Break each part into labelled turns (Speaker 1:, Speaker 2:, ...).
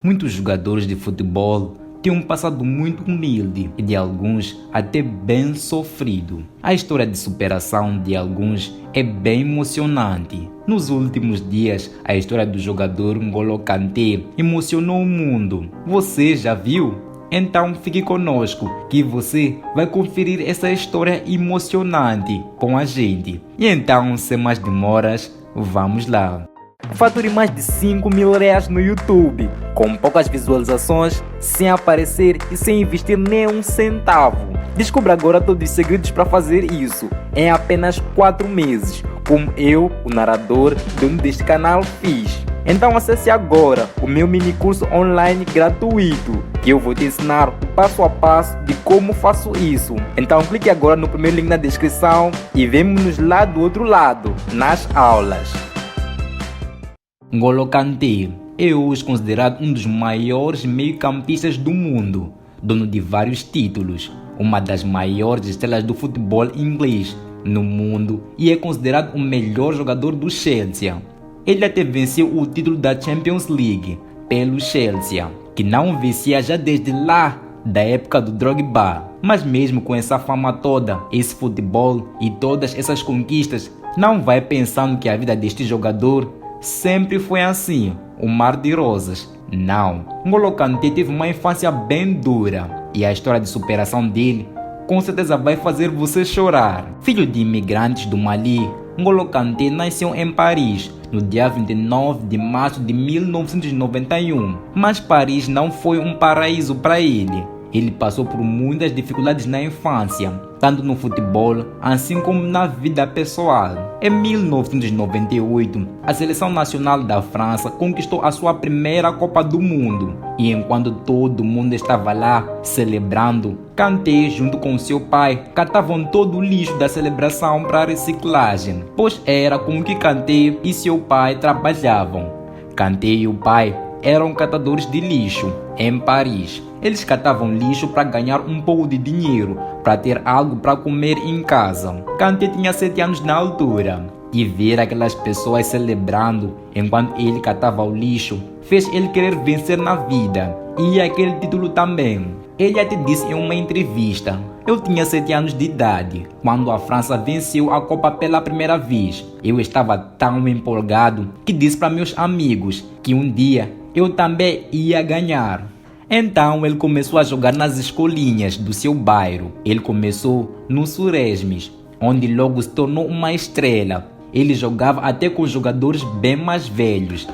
Speaker 1: Muitos jogadores de futebol têm um passado muito humilde e de alguns até bem sofrido. A história de superação de alguns é bem emocionante. Nos últimos dias, a história do jogador N'Golo Kanté emocionou o mundo. Você já viu? Então fique conosco que você vai conferir essa história emocionante com a gente. E então, sem mais demoras, vamos lá. Fature mais de 5 mil reais no YouTube, com poucas visualizações, sem aparecer e sem investir nem um centavo. Descubra agora todos os segredos para fazer isso em apenas 4 meses, como eu, o narrador, dono deste canal, fiz. Então acesse agora o meu mini curso online gratuito, que eu vou te ensinar o passo a passo de como faço isso. Então clique agora no primeiro link na descrição e vemo-nos lá do outro lado, nas aulas. N'Golo Kanté é hoje considerado um dos maiores meio-campistas do mundo, dono de vários títulos, uma das maiores estrelas do futebol inglês no mundo e é considerado o melhor jogador do Chelsea. Ele até venceu o título da Champions League pelo Chelsea, que não vencia já desde lá da época do Drogba. Mas mesmo com essa fama toda, esse futebol e todas essas conquistas, não vai pensando que a vida deste jogador sempre foi assim, um mar de rosas. Não, N'Golo Kanté teve uma infância bem dura e a história de superação dele com certeza vai fazer você chorar. Filho de imigrantes do Mali, N'Golo Kanté nasceu em Paris no dia 29 de março de 1991. Mas Paris não foi um paraíso para ele. Ele passou por muitas dificuldades na infância, tanto no futebol, assim como na vida pessoal. Em 1998, a seleção nacional da França conquistou a sua primeira Copa do Mundo. E enquanto todo mundo estava lá celebrando, Kanté, junto com seu pai, catavam todo o lixo da celebração para reciclagem, pois era como que Kanté e seu pai trabalhavam. Kanté e o pai eram catadores de lixo em Paris. Eles catavam lixo para ganhar um pouco de dinheiro, para ter algo para comer em casa. Kanté tinha 7 anos na altura e ver aquelas pessoas celebrando enquanto ele catava o lixo fez ele querer vencer na vida e aquele título também. Ele até disse em uma entrevista: "Eu tinha 7 anos de idade quando a França venceu a Copa pela primeira vez. Eu estava tão empolgado que disse para meus amigos que um dia eu também ia ganhar." Então ele começou a jogar nas escolinhas do seu bairro. Ele começou no Suresmes, onde logo se tornou uma estrela. Ele jogava até com jogadores bem mais velhos.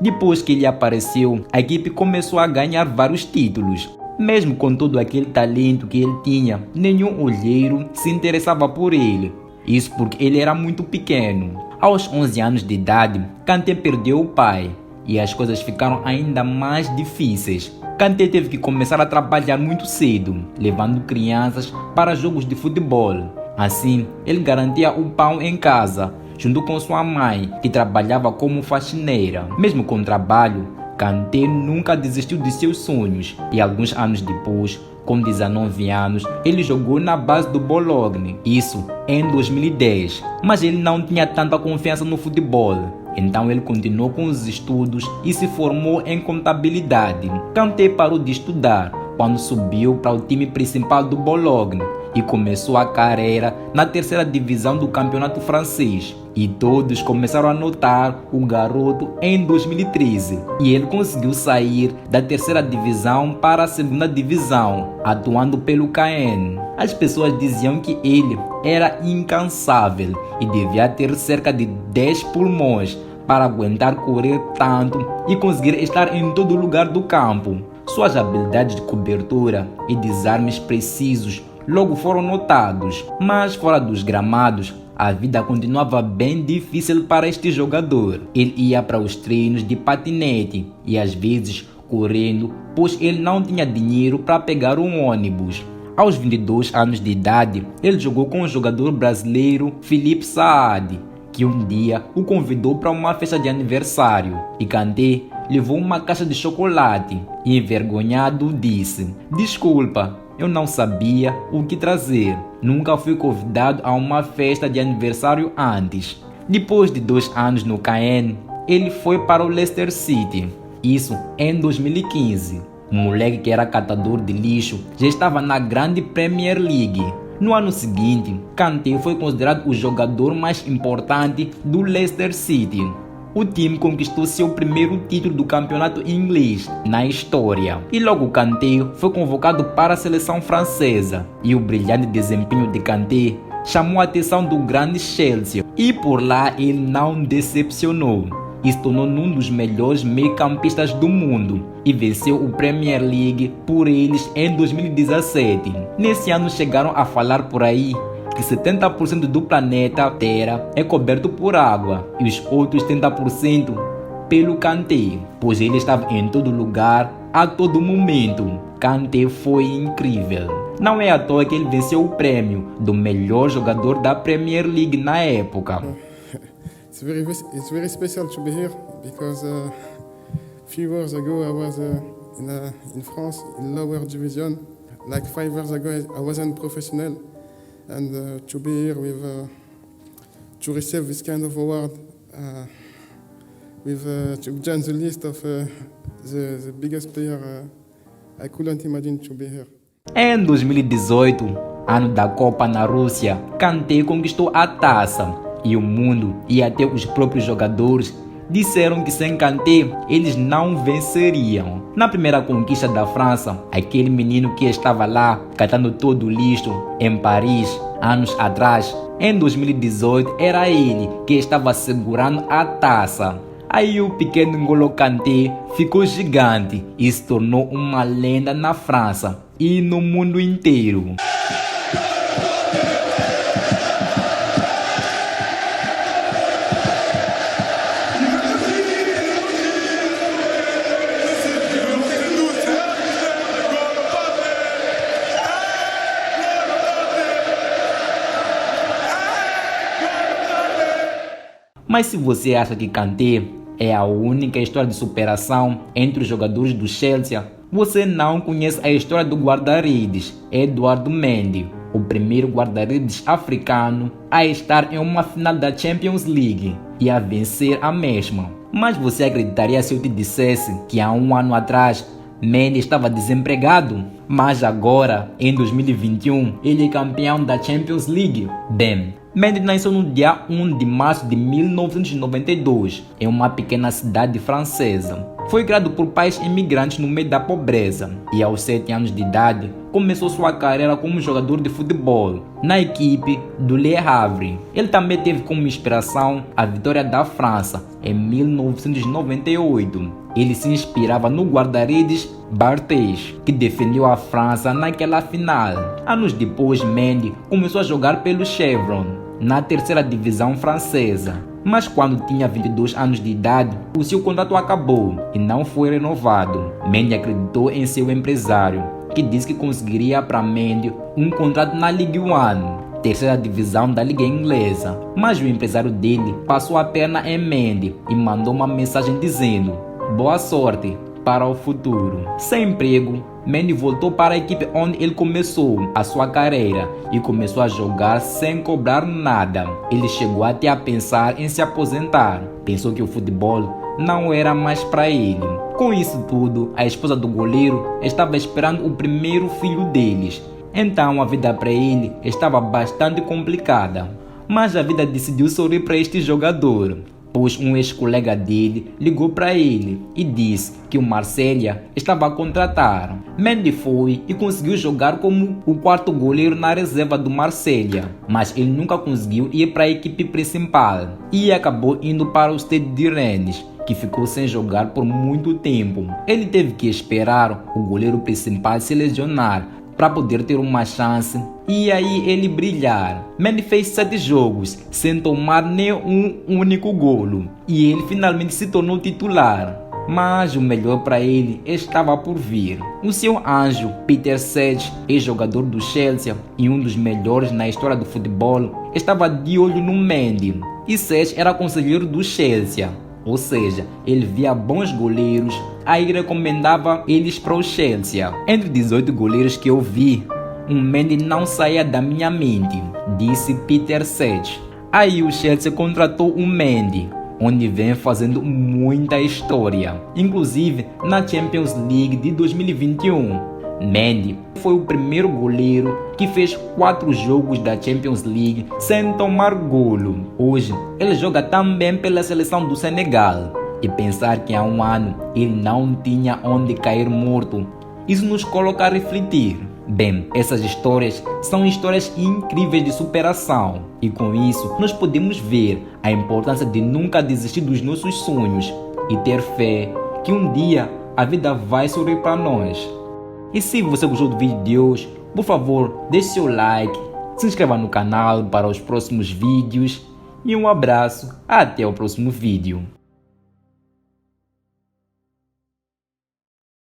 Speaker 1: Depois que ele apareceu, a equipe começou a ganhar vários títulos. Mesmo com todo aquele talento que ele tinha, nenhum olheiro se interessava por ele. Isso porque ele era muito pequeno. Aos 11 anos de idade, Kanté perdeu o pai e as coisas ficaram ainda mais difíceis. Kanté teve que começar a trabalhar muito cedo, levando crianças para jogos de futebol. Assim, ele garantia o pão em casa, junto com sua mãe, que trabalhava como faxineira. Mesmo com o trabalho, Kanté nunca desistiu de seus sonhos e alguns anos depois, com 19 anos, ele jogou na base do Bologna, isso em 2010. Mas ele não tinha tanta confiança no futebol. Então ele continuou com os estudos e se formou em contabilidade. Kanté parou de estudar quando subiu para o time principal do Bologna e começou a carreira na terceira divisão do campeonato francês. E todos começaram a notar o garoto em 2013. E ele conseguiu sair da terceira divisão para a segunda divisão, atuando pelo Caen. As pessoas diziam que ele era incansável e devia ter cerca de 10 pulmões para aguentar correr tanto e conseguir estar em todo lugar do campo. Suas habilidades de cobertura e desarmes precisos logo foram notados, mas fora dos gramados, a vida continuava bem difícil para este jogador. Ele ia para os treinos de patinete e às vezes correndo, pois ele não tinha dinheiro para pegar um ônibus. Aos 22 anos de idade, ele jogou com o jogador brasileiro Felipe Saad, que um dia o convidou para uma festa de aniversário. E Kanté levou uma caixa de chocolate e, envergonhado, disse: "Desculpa, eu não sabia o que trazer. Nunca fui convidado a uma festa de aniversário antes." Depois de 2 anos no Caen, ele foi para o Leicester City Isso em 2015. O moleque que era catador de lixo já estava na grande Premier League. No ano seguinte, Kanté foi considerado o jogador mais importante do Leicester City. O time conquistou seu primeiro título do campeonato inglês na história. E logo Kanté foi convocado para a seleção francesa. E o brilhante desempenho de Kanté chamou a atenção do grande Chelsea. E por lá ele não decepcionou. E se tornou um dos melhores meio-campistas do mundo. E venceu o Premier League por eles em 2017. Nesse ano chegaram a falar por aí que 70% do planeta Terra é coberto por água e os outros 30% pelo Kanté, pois ele estava em todo lugar, a todo momento. Kanté foi incrível. Não é à toa que ele venceu o prêmio do melhor jogador da Premier League na época.
Speaker 2: It's very special to be here because a few years ago I was in France in lower division. Like 5 years ago I wasn't professional. And to be here to receive this kind of award, to join the list of the biggest player, I couldn't imagine to be here.
Speaker 1: Em 2018, ano da Copa na Rússia, Kanté conquistou a taça e o mundo e até os próprios jogadores disseram que sem Kanté eles não venceriam. Na primeira conquista da França, aquele menino que estava lá catando todo o lixo em Paris, anos atrás, em 2018 era ele que estava segurando a taça. Aí o pequeno N'Golo Kanté ficou gigante e se tornou uma lenda na França e no mundo inteiro. Mas se você acha que Kanté é a única história de superação entre os jogadores do Chelsea, você não conhece a história do guarda-redes Edouard Mendy, o primeiro guarda-redes africano a estar em uma final da Champions League e a vencer a mesma. Mas você acreditaria se eu te dissesse que há um ano atrás Mendy estava desempregado? Mas agora, em 2021, ele é campeão da Champions League? Bem, Mendy nasceu no dia 1 de março de 1992, em uma pequena cidade francesa. Foi criado por pais imigrantes no meio da pobreza e aos 7 anos de idade começou sua carreira como jogador de futebol na equipe do Le Havre. Ele também teve como inspiração a vitória da França em 1998. Ele se inspirava no guarda-redes Barthez, que defendeu a França naquela final. Anos depois, Mendy começou a jogar pelo Chevron, na terceira divisão francesa. Mas quando tinha 22 anos de idade, o seu contrato acabou e não foi renovado. Mendy acreditou em seu empresário, que disse que conseguiria para Mendy um contrato na Ligue 1, terceira divisão da Liga Inglesa. Mas o empresário dele passou a perna em Mendy e mandou uma mensagem dizendo: boa sorte para o futuro. Sem emprego, Mendy voltou para a equipe onde ele começou a sua carreira e começou a jogar sem cobrar nada. Ele chegou até a pensar em se aposentar. Pensou que o futebol não era mais para ele. Com isso tudo, a esposa do goleiro estava esperando o primeiro filho deles. Então a vida para ele estava bastante complicada. Mas a vida decidiu sorrir para este jogador, pois um ex-colega dele ligou para ele e disse que o Marselha estava a contratar. Mendy foi e conseguiu jogar como o quarto goleiro na reserva do Marselha, mas ele nunca conseguiu ir para a equipe principal e acabou indo para o Stade de Rennes, que ficou sem jogar por muito tempo. Ele teve que esperar o goleiro principal se lesionar para poder ter uma chance e aí ele brilhar. Mendy fez 7 jogos sem tomar nem um único golo e ele finalmente se tornou titular. Mas o melhor para ele estava por vir. O seu anjo, Peter Cech, ex-jogador do Chelsea e um dos melhores na história do futebol, estava de olho no Mendy. E Cech era conselheiro do Chelsea, ou seja, ele via bons goleiros, aí recomendava eles para o Chelsea. Entre 18 goleiros que eu vi, um Mendy não saía da minha mente, disse Peter Cech. Aí o Chelsea contratou um Mendy, onde vem fazendo muita história, inclusive na Champions League de 2021. Mendy foi o primeiro goleiro que fez 4 jogos da Champions League sem tomar golo. Hoje, ele joga também pela seleção do Senegal. E pensar que há um ano ele não tinha onde cair morto, isso nos coloca a refletir. Bem, essas histórias são histórias incríveis de superação. E com isso, nós podemos ver a importância de nunca desistir dos nossos sonhos e ter fé que um dia a vida vai sorrir para nós. E se você gostou do vídeo de hoje, por favor, deixe seu like, se inscreva no canal para os próximos vídeos e um abraço, até o próximo vídeo.